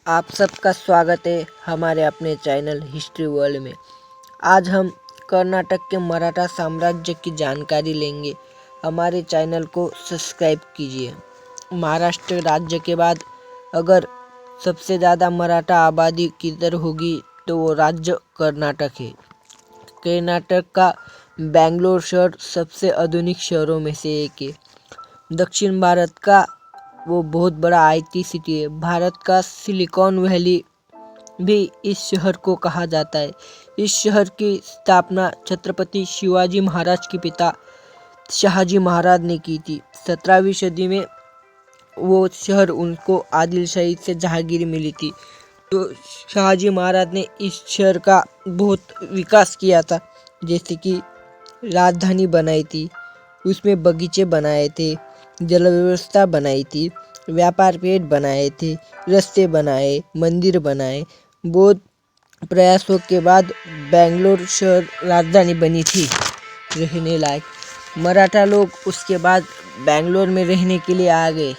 आप सबका स्वागत है हमारे अपने चैनल हिस्ट्री वर्ल्ड में। आज हम कर्नाटक के मराठा साम्राज्य की जानकारी लेंगे। हमारे चैनल को सब्सक्राइब कीजिए। महाराष्ट्र राज्य के बाद अगर सबसे ज़्यादा मराठा आबादी किधर होगी तो वो राज्य कर्नाटक है। कर्नाटक का बेंगलोर शहर सबसे आधुनिक शहरों में से एक है। दक्षिण भारत का वो बहुत बड़ा आईटी सिटी है। भारत का सिलिकॉन वैली भी इस शहर को कहा जाता है। इस शहर की स्थापना छत्रपति शिवाजी महाराज के पिता शाहजी महाराज ने की थी। 17वीं सदी में वो शहर उनको आदिलशाही से जहांगीर मिली थी, तो शाहजी महाराज ने इस शहर का बहुत विकास किया था। जैसे कि राजधानी बनाई थी, उसमें बगीचे बनाए थे, जल व्यवस्था बनाई थी, व्यापार पेट बनाए थे, रास्ते बनाए, मंदिर बनाए। बहुत प्रयासों के बाद बेंगलोर शहर राजधानी बनी थी रहने लायक। मराठा लोग उसके बाद बेंगलोर में रहने के लिए आ गए।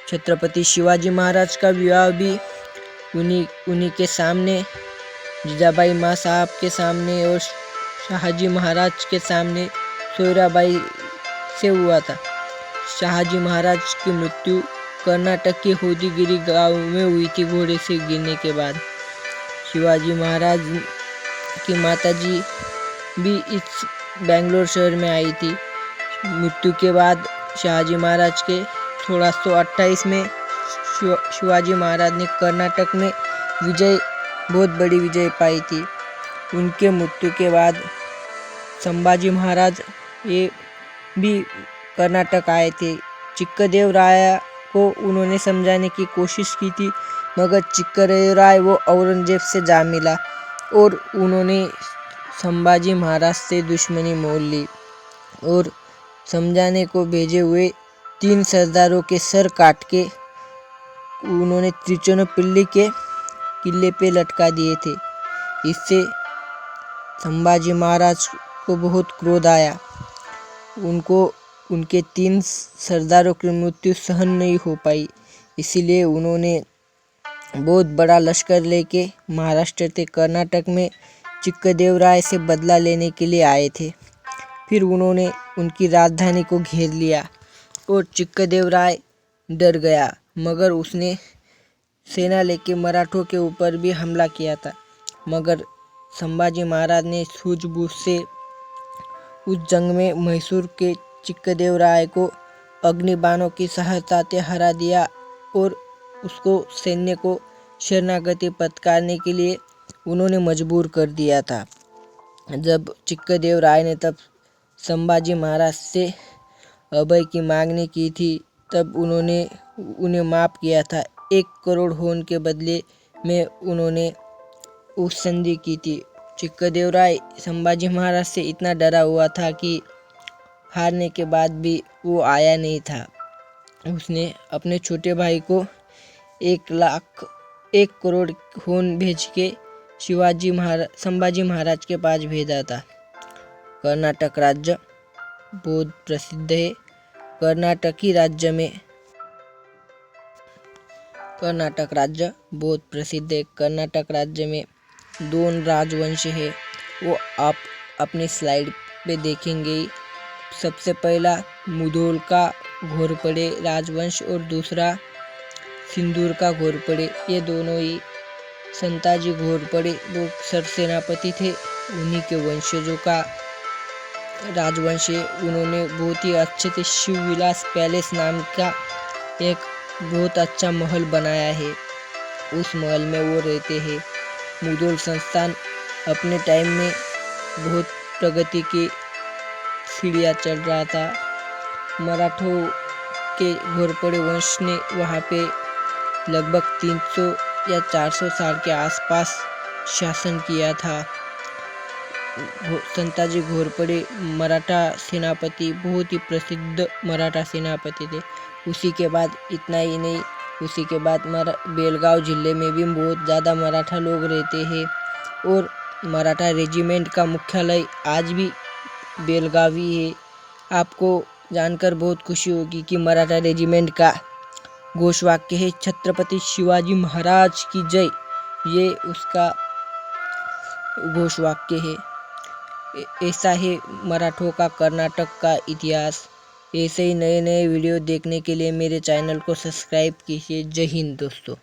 छत्रपति शिवाजी महाराज का विवाह भी उन्हीं के सामने, जीजाबाई माँ साहब के सामने और शाहजी महाराज के सामने सोयराबाई से हुआ था। शाहजी महाराज की मृत्यु कर्नाटक के होदीगिरी गांव में हुई थी घोड़े से गिरने के बाद। शिवाजी महाराज की माताजी भी इस बेंगलोर शहर में आई थी। मृत्यु के बाद शाहजी महाराज के 1628 में शिवाजी महाराज ने कर्नाटक में बहुत बड़ी विजय पाई थी। उनके मृत्यु के बाद संभाजी महाराज ये भी कर्नाटक आए थे। चिक्कदेवराय को उन्होंने समझाने की कोशिश की थी, मगर चिक्कदेवराय वो औरंगजेब से जा मिला और उन्होंने संभाजी महाराज से दुश्मनी मोल ली और समझाने को भेजे हुए 3 सरदारों के सर काट के उन्होंने त्रिचुनापल्ली के किले पे लटका दिए थे। इससे संभाजी महाराज को बहुत क्रोध आया। उनको उनके 3 सरदारों की मृत्यु सहन नहीं हो पाई, इसीलिए उन्होंने बहुत बड़ा लश्कर लेके महाराष्ट्र से कर्नाटक में चिक्कदेवराय से बदला लेने के लिए आए थे। फिर उन्होंने उनकी राजधानी को घेर लिया और चिक्कदेवराय डर गया, मगर उसने सेना लेके मराठों के ऊपर भी हमला किया था। मगर संभाजी महाराज ने सूझबूझ से उस जंग में मैसूर के चिक्कदेवराय को अग्निबाणों की सहायता से हरा दिया और उसको सैन्य को शरणागति पत्कारने के लिए उन्होंने मजबूर कर दिया था। जब चिक्कदेवराय ने तब संभाजी महाराज से अभय की मांगनी की थी, तब उन्होंने उन्हें माफ़ किया था। 1 करोड़ होन के बदले में उन्होंने उस संधि की थी। चिक्कदेवराय संभाजी महाराज से इतना डरा हुआ था कि हारने के बाद भी वो आया नहीं था। उसने अपने छोटे भाई को 1 करोड़ होन भेज के संभाजी महाराज के पास भेजा था। कर्नाटक राज्य बहुत प्रसिद्ध है। कर्नाटक राज्य में 2 राजवंश है, वो आप अपनी स्लाइड पे देखेंगे। सबसे पहला मुधोल का घोरपड़े राजवंश और दूसरा सिंदूर का घोरपड़े। ये दोनों ही संताजी घोरपड़े वो सरसेनापति थे, उन्हीं के वंशजों का राजवंश है। उन्होंने बहुत ही अच्छे से शिवविलास पैलेस नाम का एक बहुत अच्छा महल बनाया है, उस महल में वो रहते हैं। मुधोल संस्थान अपने टाइम में बहुत प्रगति की सीढ़ियाँ चढ़ रहा था। मराठों के घोरपड़े वंश ने वहाँ पे लगभग 300 या 400 साल के आसपास शासन किया था। संताजी घोरपड़े मराठा सेनापति, बहुत ही प्रसिद्ध मराठा सेनापति थे। उसी के बाद इतना ही नहीं, उसी के बाद बेलगांव जिले में भी बहुत ज़्यादा मराठा लोग रहते हैं और मराठा रेजिमेंट का मुख्यालय आज भी बेलगांव ही है। आपको जानकर बहुत खुशी होगी कि मराठा रेजिमेंट का घोष वाक्य है छत्रपति शिवाजी महाराज की जय। ये उसका घोष वाक्य है। ऐसा है मराठों का कर्नाटक का इतिहास। ऐसे ही नए नए वीडियो देखने के लिए मेरे चैनल को सब्सक्राइब कीजिए। जय हिंद दोस्तों।